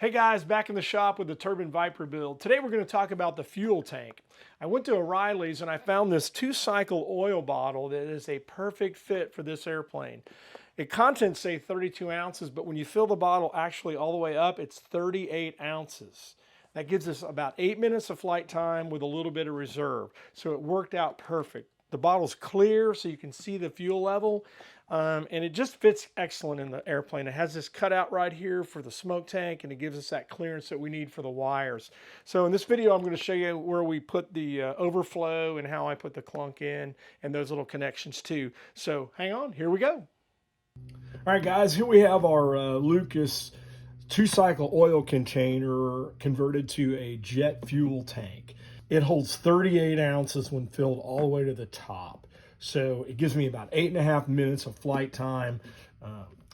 Hey guys, back in the shop with the Turbine Viper build. Today we're going to talk about the fuel tank. I went to O'Reilly's and I found this 2-cycle oil bottle that is a perfect fit for this airplane. It contents say 32 ounces, but when you fill the bottle actually all the way up, it's 38 ounces. That gives us about 8 minutes of flight time with a little bit of reserve. So it worked out perfect. The bottle's clear so you can see the fuel level, and it just fits excellent in the airplane. It has this cutout right here for the smoke tank, and it gives us that clearance that we need for the wires. So in this video, I'm going to show you where we put the overflow and how I put the clunk in and those little connections too. So hang on, here we go. All right, guys, here we have our Lucas 2-cycle oil container converted to a jet fuel tank. It holds 38 ounces when filled all the way to the top. So it gives me about 8.5 minutes of flight time.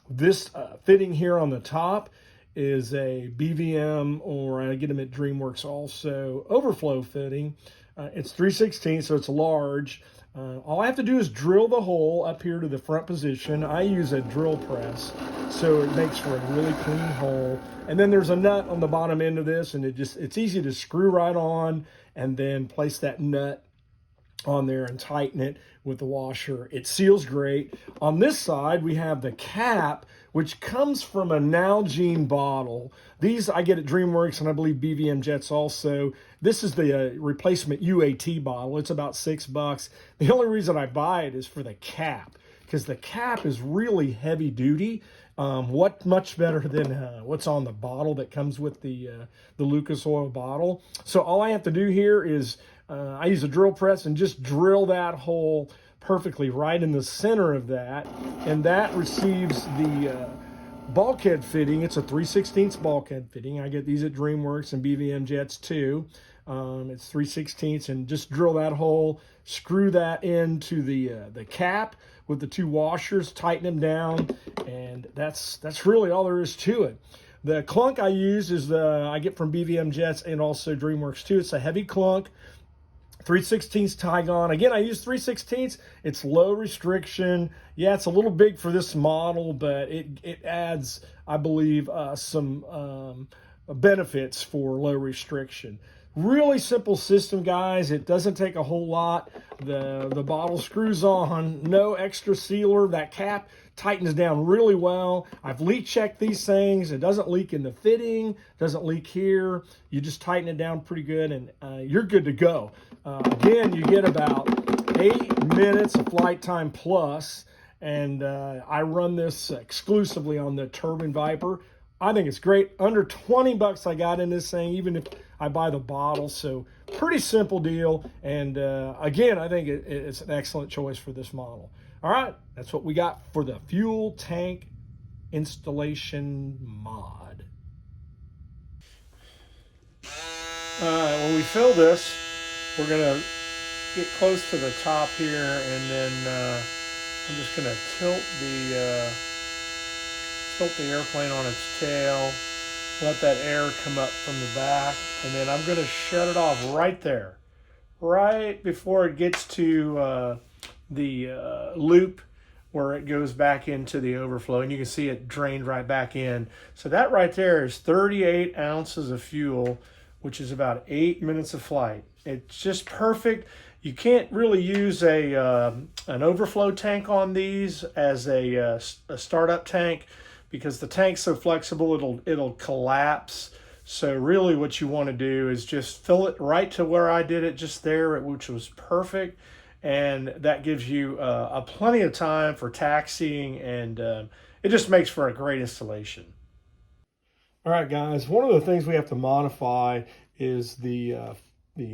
This fitting here on the top is a BVM, or I get them at DreamWorks also, overflow fitting. It's 3/16, so it's large. All I have to do is drill the hole up here to the front position. I use a drill press, so it makes for a really clean hole. And then there's a nut on the bottom end of this, and it's easy to screw right on and then place that nut on there and tighten it with the washer. It seals great. On this side, we have the cap, which comes from a Nalgene bottle. These I get at DreamWorks, and I believe BVM Jets also. This is the replacement UAT bottle. It's about $6. The only reason I buy it is for the cap, because the cap is really heavy duty. What much better than what's on the bottle that comes with the Lucas oil bottle. So all I have to do here is I use a drill press and just drill that hole perfectly right in the center of that, and that receives the bulkhead fitting. It's a 3/16 bulkhead fitting. I get these at DreamWorks and BVM Jets too. It's 3/16, and just drill that hole, screw that into the cap with the 2 washers, tighten them down, and that's really all there is to it. The clunk I use is I get from BVM Jets and also DreamWorks too. It's a heavy clunk, 3/16 Tygon. Again, I use 3/16. It's low restriction. Yeah, it's a little big for this model, but it adds, I believe, some benefits for low restriction. Really simple system, guys. It doesn't take a whole lot. The bottle screws on, no extra sealer. That cap tightens down really well. I've leak checked these things. It doesn't leak in the fitting, doesn't leak here. You just tighten it down pretty good, and you're good to go. Again, you get about 8 minutes of flight time plus, and I run this exclusively on the Turbine Viper. I think it's great. Under 20 bucks I got in this thing, even if I buy the bottle. So pretty simple deal. And again, I think it's an excellent choice for this model. All right, that's what we got for the fuel tank installation mod. When we fill this, we're gonna get close to the top here, and then I'm just gonna tilt the airplane on its tail, let that air come up from the back, and then I'm going to shut it off right there, right before it gets to the loop where it goes back into the overflow, and you can see it drained right back in. So that right there is 38 ounces of fuel, which is about 8 minutes of flight. It's just perfect. You can't really use an overflow tank on these as a startup tank, because the tank's so flexible it'll collapse. So really what you want to do is just fill it right to where I did it just there, which was perfect, and that gives you a plenty of time for taxiing, and it just makes for a great installation. All right, guys, one of the things we have to modify is the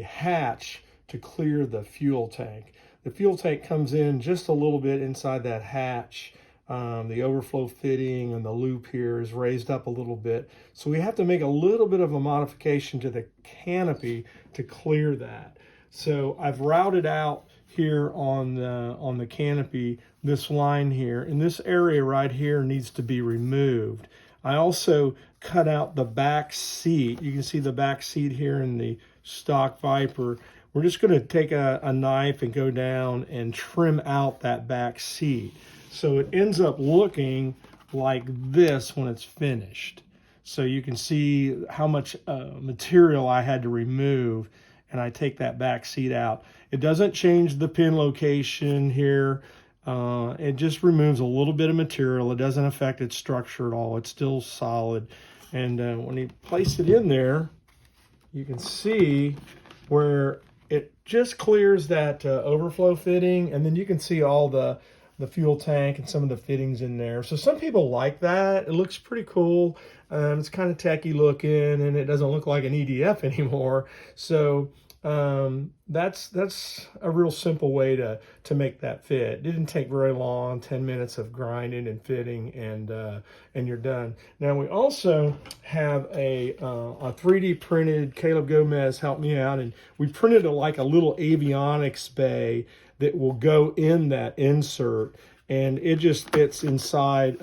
hatch to clear the fuel tank. The fuel tank comes in just a little bit inside that hatch. The overflow fitting and the loop here is raised up a little bit. So we have to make a little bit of a modification to the canopy to clear that. So I've routed out here on the canopy this line here, and this area right here needs to be removed. I also cut out the back seat. You can see the back seat here in the stock Viper. We're just going to take a knife and go down and trim out that back seat. So it ends up looking like this when it's finished. So you can see how much material I had to remove, and I take that back seat out. It doesn't change the pin location here. It just removes a little bit of material. It doesn't affect its structure at all. It's still solid. And when you place it in there, you can see where it just clears that overflow fitting, and then you can see all the fuel tank and some of the fittings in there. So some people like that. It looks pretty cool. It's kind of techie looking, and it doesn't look like an EDF anymore. So that's a real simple way to make that fit. It didn't take very long, 10 minutes of grinding and fitting, and you're done. Now we also have a 3D printed, Caleb Gomez helped me out, and we printed like a little avionics bay that will go in that insert, and it just fits inside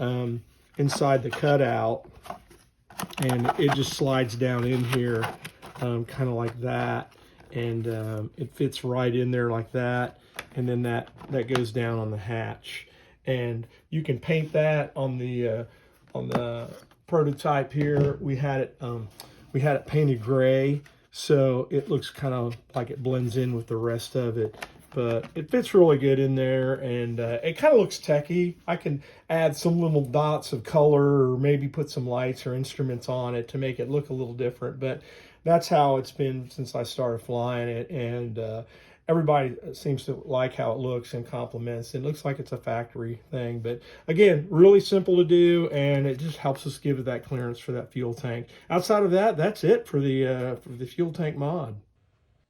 inside the cutout, and it just slides down in here kind of like that, and it fits right in there like that, and then that goes down on the hatch. And you can paint that on the prototype here. We had it painted gray, so it looks kind of like it blends in with the rest of it. But it fits really good in there, and it kind of looks techy. I can add some little dots of color, or maybe put some lights or instruments on it to make it look a little different. But that's how it's been since I started flying it, and everybody seems to like how it looks and compliments. It looks like it's a factory thing, but again, really simple to do, and it just helps us give it that clearance for that fuel tank. Outside of that, that's it for the fuel tank mod.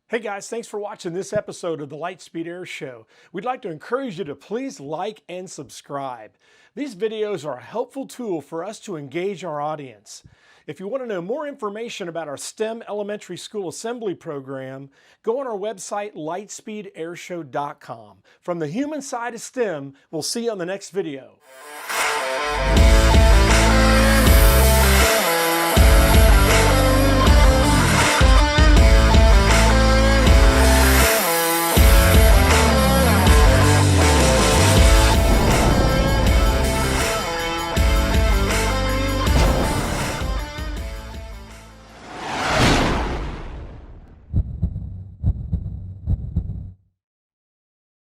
Hey guys, thanks for watching this episode of the Lightspeed Air Show. We'd like to encourage you to please like and subscribe. These videos are a helpful tool for us to engage our audience. If you want to know more information about our STEM Elementary School Assembly program, go on our website, lightspeedairshow.com. From the human side of STEM, we'll see you on the next video.